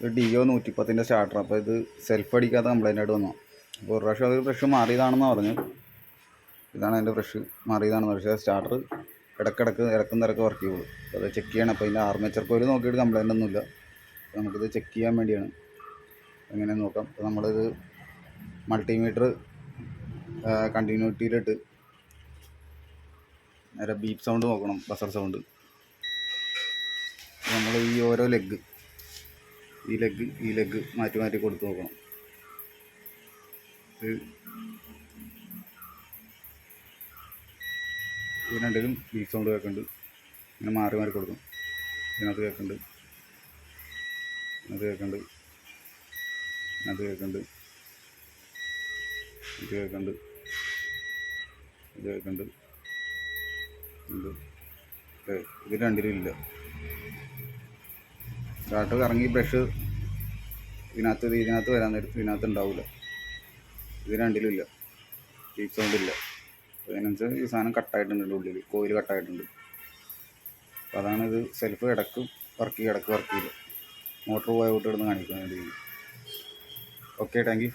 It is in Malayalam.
ഒരു DO 110 സ്റ്റാർട്ടർ. അപ്പോൾ ഇത് സെൽഫ് അടിക്കാത്ത കംപ്ലൈൻ്റ് ആയിട്ട് വന്നു. അപ്പോൾ ഒരു പ്രാവശ്യം അത് ബ്രഷ് മാറിയതാണെന്ന് പറഞ്ഞു. ഇതാണ് അതിൻ്റെ ബ്രഷ് മാറിയതാണെന്ന്. പക്ഷേ സ്റ്റാർട്ടർ ഇടക്കും തിരക്ക് വർക്ക് ചെയ്യുള്ളൂ. അപ്പോൾ അത് ചെക്ക് ചെയ്യണം. അപ്പോൾ അതിൻ്റെ ആർമേച്ചർ കോയിൽ നോക്കിയിട്ട് കംപ്ലൈൻ്റ് ഒന്നുമില്ല. നമുക്കിത് ചെക്ക് ചെയ്യാൻ വേണ്ടിയാണ്. എങ്ങനെയെന്ന് നോക്കാം. അപ്പോൾ നമ്മളിത് മൾട്ടിമീറ്റർ കണ്ടിന്യൂറ്റിയിലിട്ട് നേരെ ബീപ്പ് സൗണ്ട് നോക്കണം, ബസർ സൗണ്ട്. നമ്മൾ ഈ ഓരോ ലെഗ് ഈ ലെഗ് മാറ്റി കൊടുത്ത് നോക്കണം. ഇത് രണ്ടിലും ബീപ്പ് സൗണ്ട് കേൾക്കുന്നുണ്ട്. ഇങ്ങനെ മാറി കൊടുക്കും. ഇതിനകത്ത് കേൾക്കുന്നുണ്ട്, ഇത് കേൾക്കുന്നുണ്ട്, ഇത് രണ്ടിലും ഇല്ല. സ്റ്റാർട്ടർ കറങ്ങി ബ്രഷ് ഇതിനകത്ത് വരാൻ നേരത്ത് ഇതിനകത്ത് ഉണ്ടാവില്ല. ഇത് രണ്ടിലും ഇല്ല, ബീപ്പ് സൗണ്ട് ഇല്ല. അതിനനുസരിച്ച് ഈ സാധനം കട്ടായിട്ടുണ്ട്, ഉള്ളിൽ കോയിൽ കട്ടായിട്ടുണ്ട്. അപ്പോൾ അതാണ് ഇത് സെൽഫ് ഇടക്ക് വർക്ക് ചെയ്യില്ല. മോട്ടർ പോയ വിട്ട് ഇടുന്ന് കാണിക്കാൻ വേണ്ടി. Okay, thank you.